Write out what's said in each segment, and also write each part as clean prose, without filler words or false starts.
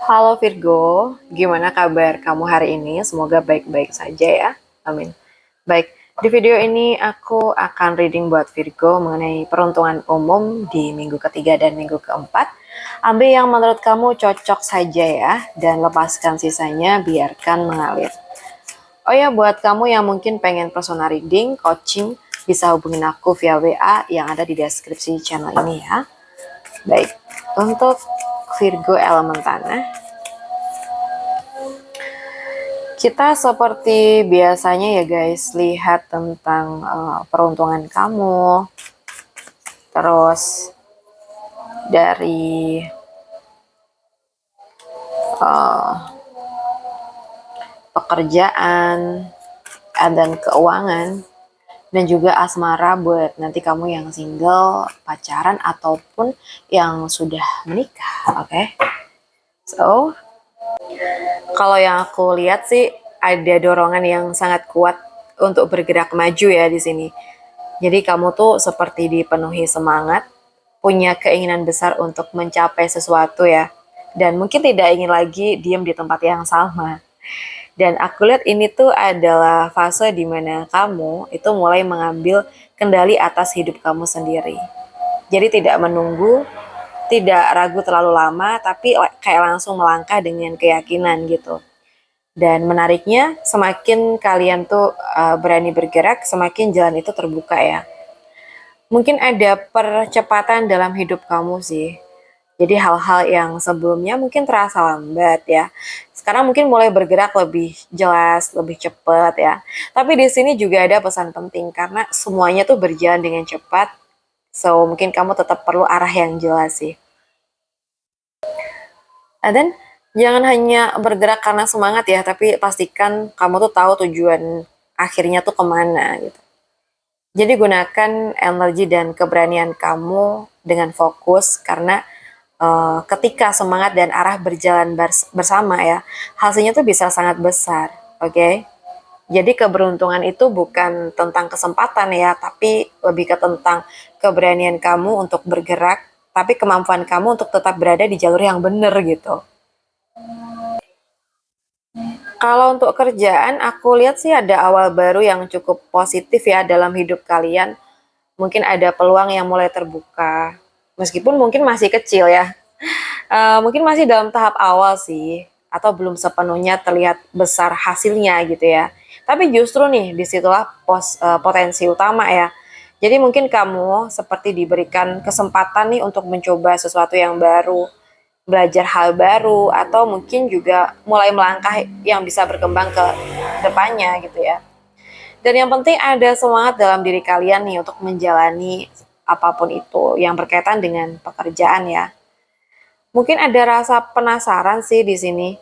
Halo Virgo, gimana kabar kamu hari ini? Semoga baik-baik saja ya. Amin. Baik, di video ini aku akan reading buat Virgo mengenai peruntungan umum di minggu ketiga dan minggu keempat. Ambil yang menurut kamu cocok saja ya, dan lepaskan sisanya biarkan mengalir. Oh ya, buat kamu yang mungkin pengen personal reading, coaching, bisa hubungin aku via WA yang ada di deskripsi channel ini ya. Baik, untuk Virgo elemen tanah, kita seperti biasanya ya guys, lihat tentang peruntungan kamu, terus dari uh, pekerjaan dan keuangan, dan juga asmara buat nanti kamu yang single, pacaran, ataupun yang sudah menikah, oke? So, kalau yang aku lihat sih ada dorongan yang sangat kuat untuk bergerak maju ya di sini. Jadi kamu tuh seperti dipenuhi semangat, punya keinginan besar untuk mencapai sesuatu ya. Dan mungkin tidak ingin lagi diam di tempat yang sama. Dan aku lihat ini tuh adalah fase di mana kamu itu mulai mengambil kendali atas hidup kamu sendiri. Jadi tidak menunggu, tidak ragu terlalu lama, tapi kayak langsung melangkah dengan keyakinan gitu. Dan menariknya, semakin kalian tuh berani bergerak, semakin jalan itu terbuka ya. Mungkin ada percepatan dalam hidup kamu sih. Jadi hal-hal yang sebelumnya mungkin terasa lambat ya. Sekarang mungkin mulai bergerak lebih jelas, lebih cepat ya. Tapi di sini juga ada pesan penting karena semuanya tuh berjalan dengan cepat. So mungkin kamu tetap perlu arah yang jelas sih. Dan jangan hanya bergerak karena semangat ya, tapi pastikan kamu tuh tahu tujuan akhirnya tuh kemana gitu. Jadi gunakan energi dan keberanian kamu dengan fokus karena ketika semangat dan arah berjalan bersama ya, hasilnya tuh bisa sangat besar, oke? Okay? Jadi keberuntungan itu bukan tentang kesempatan ya, tapi lebih ke tentang keberanian kamu untuk bergerak, tapi kemampuan kamu untuk tetap berada di jalur yang benar gitu. Kalau untuk kerjaan, aku lihat sih ada awal baru yang cukup positif ya dalam hidup kalian. Mungkin ada peluang yang mulai terbuka, meskipun mungkin masih kecil ya. Mungkin masih dalam tahap awal sih, atau belum sepenuhnya terlihat besar hasilnya gitu ya. Tapi justru nih, disitulah potensi utama ya. Jadi mungkin kamu seperti diberikan kesempatan nih untuk mencoba sesuatu yang baru, belajar hal baru, atau mungkin juga mulai melangkah yang bisa berkembang ke depannya gitu ya. Dan yang penting ada semangat dalam diri kalian nih untuk menjalani apapun itu yang berkaitan dengan pekerjaan ya. Mungkin ada rasa penasaran sih di sini.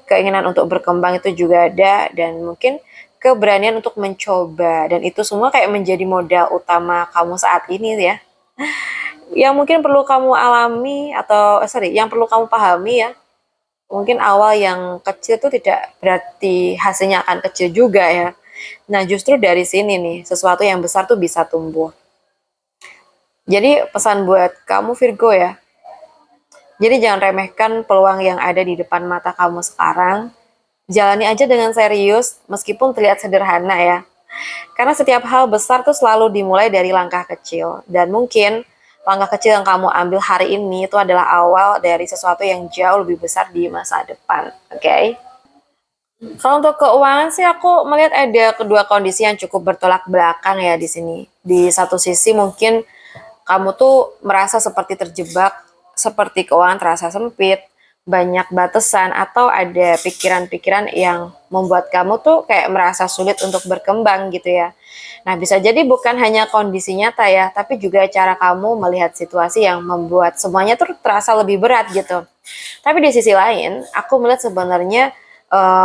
Keinginan untuk berkembang itu juga ada, dan mungkin keberanian untuk mencoba, dan itu semua kayak menjadi modal utama kamu saat ini ya. Yang mungkin perlu kamu alami atau yang perlu kamu pahami ya. Mungkin awal yang kecil itu tidak berarti hasilnya akan kecil juga ya. Nah, justru dari sini nih, sesuatu yang besar tuh bisa tumbuh. Jadi pesan buat kamu Virgo ya, jadi jangan remehkan peluang yang ada di depan mata kamu sekarang. Jalani aja dengan serius meskipun terlihat sederhana ya. Karena setiap hal besar tuh selalu dimulai dari langkah kecil. Dan mungkin langkah kecil yang kamu ambil hari ini itu adalah awal dari sesuatu yang jauh lebih besar di masa depan. Oke? Okay? Kalau untuk keuangan sih aku melihat ada kedua kondisi yang cukup bertolak belakang ya di sini. Di satu sisi mungkin kamu tuh merasa seperti terjebak, seperti keuangan terasa sempit, banyak batasan, atau ada pikiran-pikiran yang membuat kamu tuh kayak merasa sulit untuk berkembang gitu ya. Nah, bisa jadi bukan hanya kondisi nyata ya, tapi juga cara kamu melihat situasi yang membuat semuanya tuh terasa lebih berat gitu. Tapi di sisi lain, aku melihat sebenarnya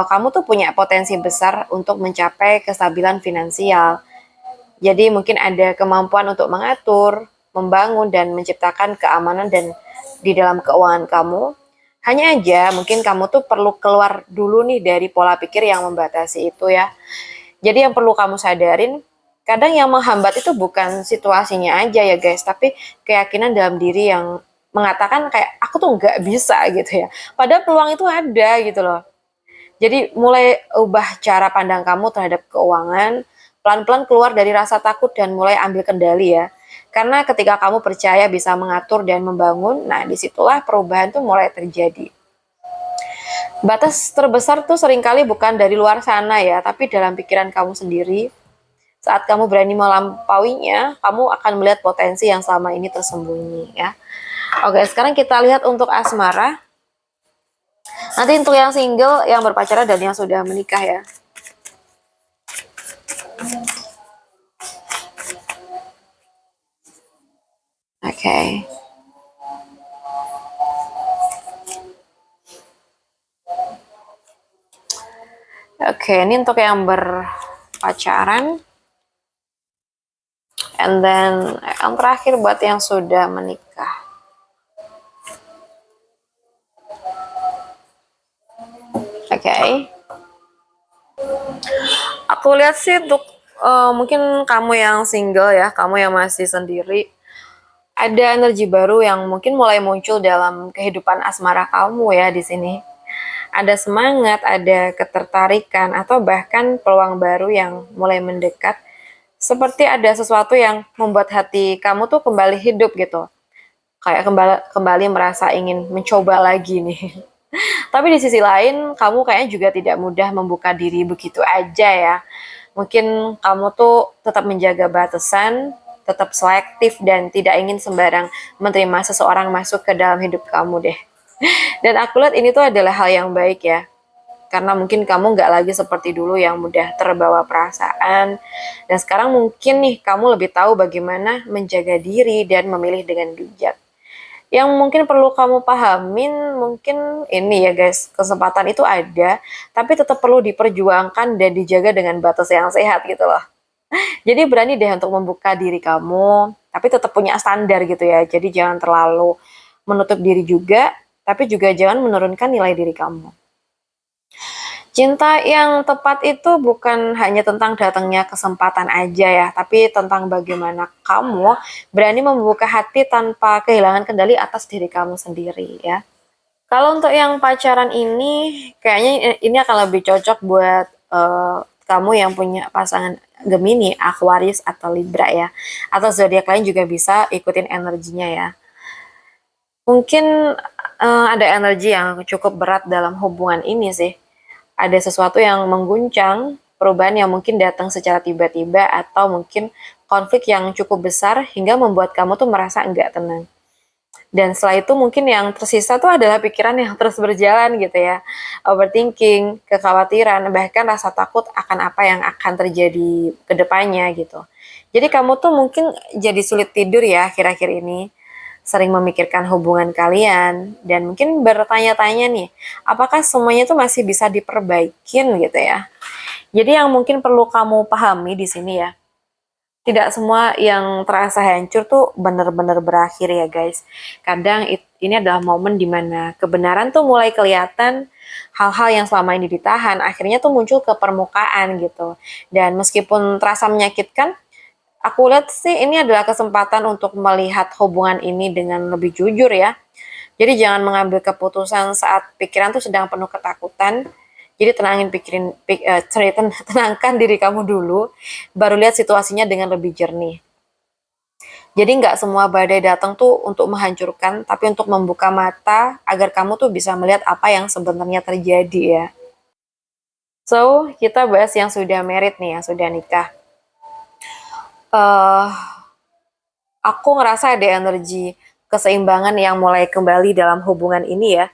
kamu tuh punya potensi besar untuk mencapai kestabilan finansial. Jadi mungkin ada kemampuan untuk mengatur, membangun, dan menciptakan keamanan dan di dalam keuangan kamu. Hanya aja mungkin kamu tuh perlu keluar dulu nih dari pola pikir yang membatasi itu ya. Jadi yang perlu kamu sadarin, kadang yang menghambat itu bukan situasinya aja ya guys, tapi keyakinan dalam diri yang mengatakan kayak aku tuh nggak bisa gitu ya. Padahal peluang itu ada gitu loh. Jadi mulai ubah cara pandang kamu terhadap keuangan, pelan-pelan keluar dari rasa takut dan mulai ambil kendali ya. Karena ketika kamu percaya bisa mengatur dan membangun, nah disitulah perubahan tuh mulai terjadi. Batas terbesar tuh seringkali bukan dari luar sana ya, tapi dalam pikiran kamu sendiri. Saat kamu berani melampauinya, kamu akan melihat potensi yang selama ini tersembunyi ya. Oke, sekarang kita lihat untuk asmara. Nanti untuk yang single, yang berpacaran dan yang sudah menikah ya. Oke. Oke, ini untuk yang berpacaran. And then yang terakhir buat yang sudah menikah. Oke. Aku lihat sih untuk mungkin kamu yang single ya, kamu yang masih sendiri, ada energi baru yang mungkin mulai muncul dalam kehidupan asmara kamu ya di sini. Ada semangat, ada ketertarikan, atau bahkan peluang baru yang mulai mendekat. Seperti ada sesuatu yang membuat hati kamu tuh kembali hidup gitu. Kayak kembali merasa ingin mencoba lagi nih. Tapi di sisi lain, kamu kayaknya juga tidak mudah membuka diri begitu aja ya. Mungkin kamu tuh tetap menjaga batasan, tetap selektif, dan tidak ingin sembarang menerima seseorang masuk ke dalam hidup kamu deh. Dan aku lihat ini tuh adalah hal yang baik ya. Karena mungkin kamu nggak lagi seperti dulu yang mudah terbawa perasaan. Dan sekarang mungkin nih kamu lebih tahu bagaimana menjaga diri dan memilih dengan bijak. Yang mungkin perlu kamu pahamin mungkin ini ya guys, kesempatan itu ada, tapi tetap perlu diperjuangkan dan dijaga dengan batas yang sehat gitu loh. Jadi berani deh untuk membuka diri kamu, tapi tetap punya standar gitu ya. Jadi jangan terlalu menutup diri juga, tapi juga jangan menurunkan nilai diri kamu. Cinta yang tepat itu bukan hanya tentang datangnya kesempatan aja ya, tapi tentang bagaimana kamu berani membuka hati tanpa kehilangan kendali atas diri kamu sendiri ya. Kalau untuk yang pacaran ini, kayaknya ini akan lebih cocok buat kamu yang punya pasangan Gemini, Aquarius, atau Libra ya. Atau zodiak lain juga bisa ikutin energinya ya. Mungkin ada energi yang cukup berat dalam hubungan ini sih. Ada sesuatu yang mengguncang, perubahan yang mungkin datang secara tiba-tiba, atau mungkin konflik yang cukup besar hingga membuat kamu tuh merasa enggak tenang. Dan setelah itu mungkin yang tersisa tuh adalah pikiran yang terus berjalan gitu ya. Overthinking, kekhawatiran, bahkan rasa takut akan apa yang akan terjadi ke depannya gitu. Jadi kamu tuh mungkin jadi sulit tidur ya akhir-akhir ini. Sering memikirkan hubungan kalian dan mungkin bertanya-tanya nih, apakah semuanya tuh masih bisa diperbaikin gitu ya. Jadi yang mungkin perlu kamu pahami di sini ya, tidak semua yang terasa hancur tuh benar-benar berakhir ya guys. Kadang ini adalah momen dimana kebenaran tuh mulai kelihatan, hal-hal yang selama ini ditahan akhirnya tuh muncul ke permukaan gitu. Dan meskipun terasa menyakitkan, aku lihat sih ini adalah kesempatan untuk melihat hubungan ini dengan lebih jujur ya. Jadi jangan mengambil keputusan saat pikiran tuh sedang penuh ketakutan. Jadi tenangkan diri kamu dulu, baru lihat situasinya dengan lebih jernih. Jadi nggak semua badai datang tuh untuk menghancurkan, tapi untuk membuka mata agar kamu tuh bisa melihat apa yang sebenarnya terjadi ya. So, kita bahas yang sudah married nih, yang sudah nikah. Uh, aku ngerasa ada energi keseimbangan yang mulai kembali dalam hubungan ini ya.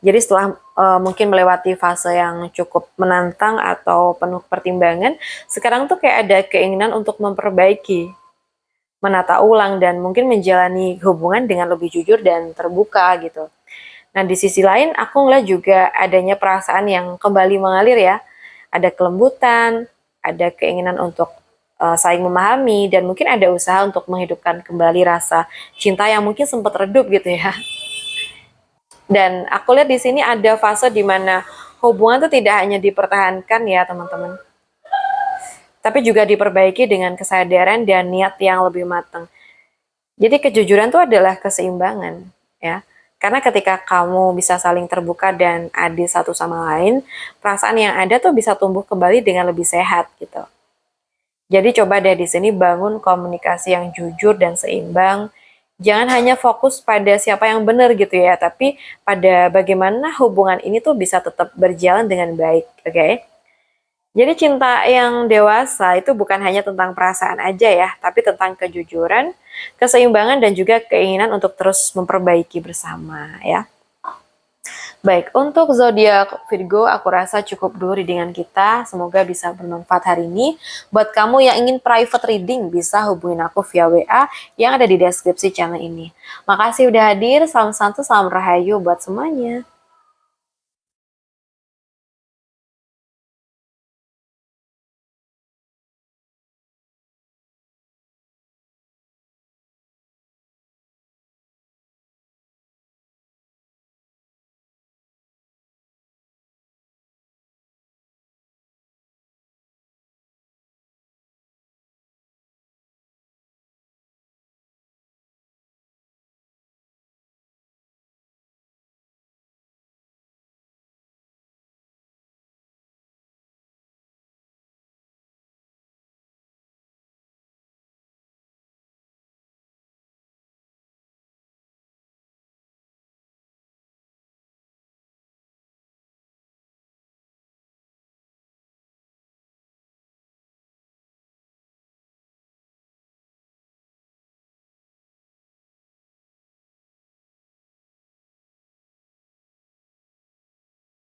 Jadi setelah mungkin melewati fase yang cukup menantang atau penuh pertimbangan, sekarang tuh kayak ada keinginan untuk memperbaiki, menata ulang, dan mungkin menjalani hubungan dengan lebih jujur dan terbuka gitu. Nah di sisi lain aku ngeliat juga adanya perasaan yang kembali mengalir ya. Ada kelembutan, ada keinginan untuk saling memahami, dan mungkin ada usaha untuk menghidupkan kembali rasa cinta yang mungkin sempat redup gitu ya. Dan aku lihat di sini ada fase di mana hubungan itu tidak hanya dipertahankan ya teman-teman, tapi juga diperbaiki dengan kesadaran dan niat yang lebih matang. Jadi kejujuran itu adalah keseimbangan. ya. Karena ketika kamu bisa saling terbuka dan adil satu sama lain, perasaan yang ada tuh bisa tumbuh kembali dengan lebih sehat gitu. Jadi coba deh di sini bangun komunikasi yang jujur dan seimbang. Jangan hanya fokus pada siapa yang benar gitu ya, tapi pada bagaimana hubungan ini tuh bisa tetap berjalan dengan baik, oke? Jadi cinta yang dewasa itu bukan hanya tentang perasaan aja ya, tapi tentang kejujuran, keseimbangan dan juga keinginan untuk terus memperbaiki bersama ya. Baik, untuk zodiak Virgo aku rasa cukup dulu readingan kita. Semoga bisa bermanfaat hari ini. Buat kamu yang ingin private reading bisa hubungin aku via WA yang ada di deskripsi channel ini. Makasih udah hadir, salam santu, salam rahayu buat semuanya.